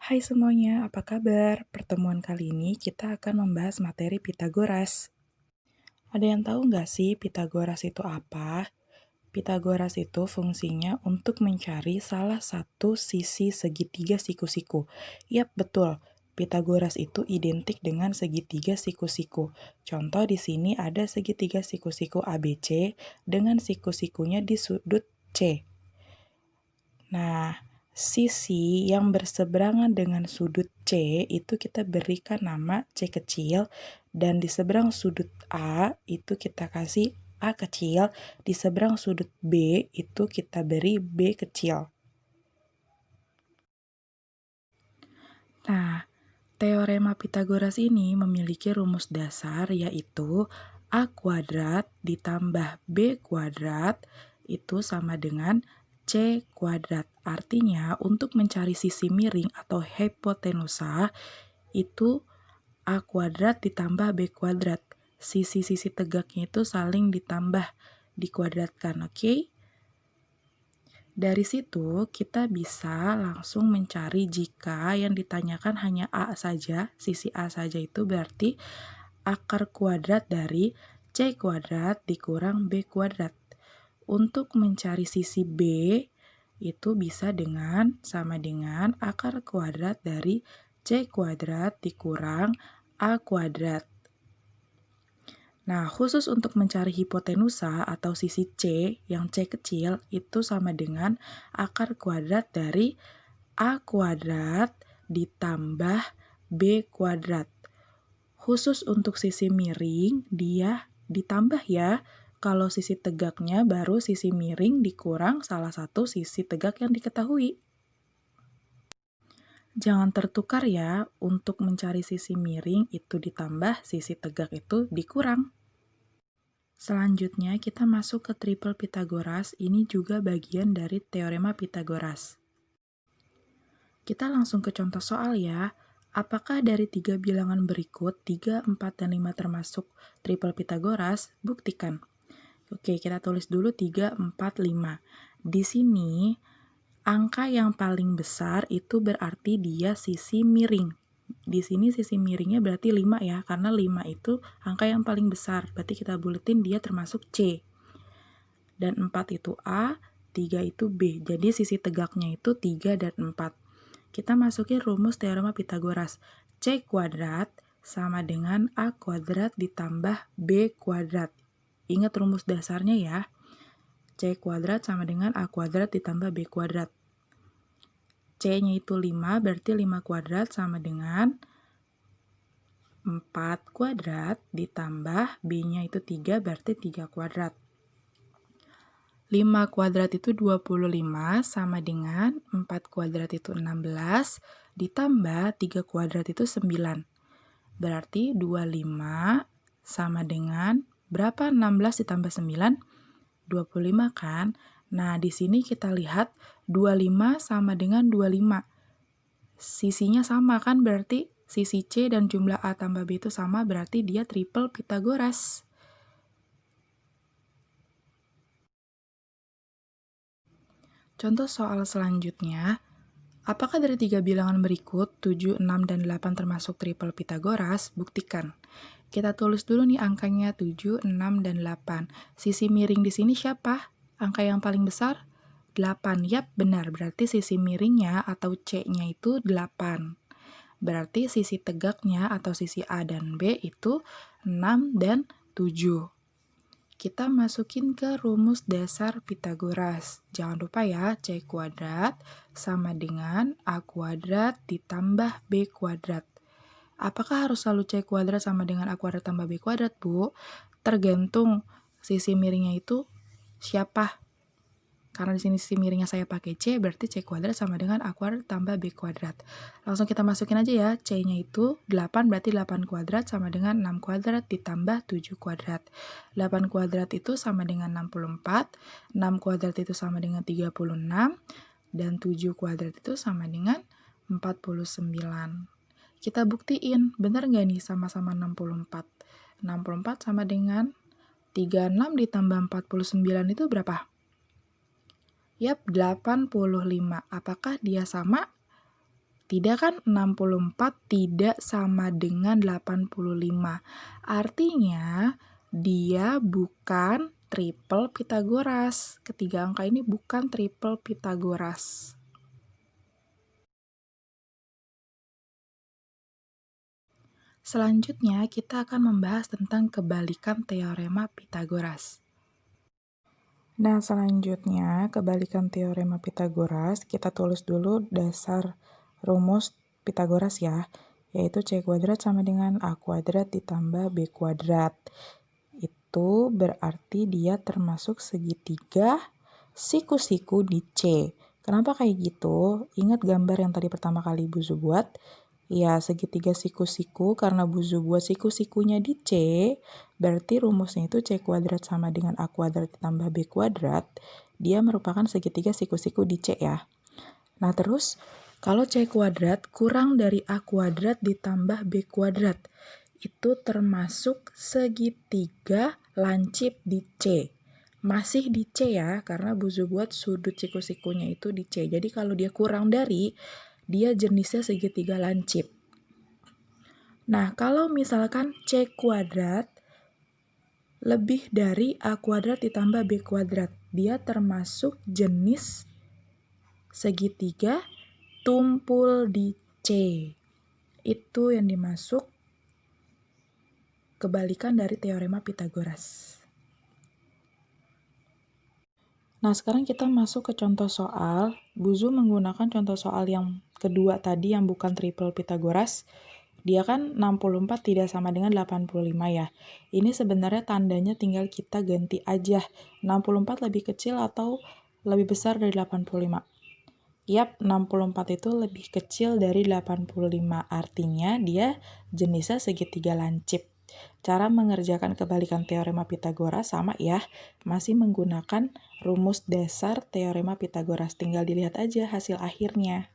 Hai semuanya, apa kabar? Pertemuan kali ini kita akan membahas materi Pitagoras. Ada yang tahu nggak sih Pitagoras itu apa? Pitagoras itu fungsinya untuk mencari salah satu sisi segitiga siku-siku. Yap, betul. Pitagoras itu identik dengan segitiga siku-siku. Contoh di sini ada segitiga siku-siku ABC dengan siku-sikunya di sudut C. Nah, sisi yang berseberangan dengan sudut C itu kita berikan nama C kecil, dan di seberang sudut A itu kita kasih A kecil, di seberang sudut B itu kita beri B kecil. Nah, teorema Pitagoras ini memiliki rumus dasar yaitu A kuadrat ditambah B kuadrat itu sama dengan C kuadrat. Artinya, untuk mencari sisi miring atau hipotenusa, itu A kuadrat ditambah B kuadrat. Sisi-sisi tegaknya itu saling ditambah, dikuadratkan, oke? Dari situ, kita bisa langsung mencari jika yang ditanyakan hanya A saja, sisi A saja itu berarti akar kuadrat dari C kuadrat dikurang B kuadrat. Untuk mencari sisi B, itu bisa sama dengan akar kuadrat dari C kuadrat dikurang A kuadrat. Nah, khusus untuk mencari hipotenusa atau sisi C, yang C kecil, itu sama dengan akar kuadrat dari A kuadrat ditambah B kuadrat. Khusus untuk sisi miring, dia ditambah ya. Kalau sisi tegaknya baru sisi miring dikurang salah satu sisi tegak yang diketahui. Jangan tertukar ya, untuk mencari sisi miring itu ditambah, sisi tegak itu dikurang. Selanjutnya kita masuk ke triple Pitagoras, ini juga bagian dari teorema Pitagoras. Kita langsung ke contoh soal ya. Apakah dari 3 bilangan berikut, 3, 4, dan 5 termasuk triple Pitagoras? Buktikan. Oke, kita tulis dulu 3, 4, 5. Di sini, angka yang paling besar itu berarti dia sisi miring. Di sini sisi miringnya berarti 5 ya, karena 5 itu angka yang paling besar. Berarti kita buletin dia termasuk C. Dan 4 itu A, 3 itu B. Jadi sisi tegaknya itu 3 dan 4. Kita masukin rumus teorema Pitagoras. C kuadrat sama dengan A kuadrat ditambah B kuadrat. Ingat rumus dasarnya ya. C kuadrat sama dengan A kuadrat ditambah B kuadrat. C-nya itu 5, berarti 5 kuadrat sama dengan 4 kuadrat ditambah B-nya itu 3, berarti 3 kuadrat. 5 kuadrat itu 25 sama dengan 4 kuadrat itu 16 ditambah 3 kuadrat itu 9. Berarti 25 sama dengan berapa? 16 ditambah 9? 25 kan? Nah, di sini kita lihat 25 sama dengan 25. Sisinya sama kan? Berarti sisi C dan jumlah A tambah B itu sama, berarti dia triple Pitagoras. Contoh soal selanjutnya, apakah dari 3 bilangan berikut, 7, 6, dan 8 termasuk triple Pitagoras? Buktikan. Kita tulis dulu nih angkanya 7, 6, dan 8. Sisi miring di sini siapa? Angka yang paling besar? 8. Yap, benar. Berarti sisi miringnya atau C-nya itu 8. Berarti sisi tegaknya atau sisi A dan B itu 6 dan 7. Kita masukin ke rumus dasar Pitagoras. Jangan lupa ya, C kuadrat sama dengan A kuadrat ditambah B kuadrat. Apakah harus selalu C kuadrat sama dengan A kuadrat tambah B kuadrat, Bu? Tergantung sisi miringnya itu siapa. Karena di sini sisi miringnya saya pakai C, berarti C kuadrat sama dengan A kuadrat tambah B kuadrat. Langsung kita masukin aja ya, C-nya itu 8, berarti 8 kuadrat sama dengan 6 kuadrat ditambah 7 kuadrat. 8 kuadrat itu sama dengan 64, 6 kuadrat itu sama dengan 36, dan 7 kuadrat itu sama dengan 49. Kita buktiin, benar nggak nih sama-sama 64? 64 sama dengan 36 ditambah 49 itu berapa? Yap, 85. Apakah dia sama? Tidak kan 64 tidak sama dengan 85. Artinya dia bukan triple Pitagoras. Ketiga angka ini bukan triple Pitagoras. Selanjutnya kita akan membahas tentang kebalikan teorema Pitagoras. Nah, selanjutnya kebalikan teorema Pitagoras, kita tulis dulu dasar rumus Pitagoras ya, yaitu C kuadrat sama dengan A kuadrat ditambah B kuadrat. Itu berarti dia termasuk segitiga siku-siku di C. Kenapa kayak gitu? Ingat gambar yang tadi pertama kali Buzu buat? Ya, segitiga siku-siku karena Buzu buat siku-sikunya di C, berarti rumusnya itu C kuadrat sama dengan A kuadrat ditambah B kuadrat. Dia merupakan segitiga siku-siku di C ya. Nah, terus kalau C kuadrat kurang dari A kuadrat ditambah B kuadrat, itu termasuk segitiga lancip di C. Masih di C ya, karena Buzu buat sudut siku-sikunya itu di C. Jadi kalau dia kurang dari, dia jenisnya segitiga lancip. Nah, kalau misalkan C kuadrat lebih dari A kuadrat ditambah B kuadrat, dia termasuk jenis segitiga tumpul di C. Itu yang dimasuk kebalikan dari teorema Pitagoras. Nah, sekarang kita masuk ke contoh soal. Buzu menggunakan contoh soal yang kedua tadi yang bukan triple Pitagoras. Dia kan 64 tidak sama dengan 85 ya. Ini sebenarnya tandanya tinggal kita ganti aja. 64 lebih kecil atau lebih besar dari 85. Yap, 64 itu lebih kecil dari 85. Artinya dia jenisnya segitiga lancip. Cara mengerjakan kebalikan teorema Pitagoras sama ya, masih menggunakan rumus dasar teorema Pitagoras. Tinggal dilihat aja hasil akhirnya.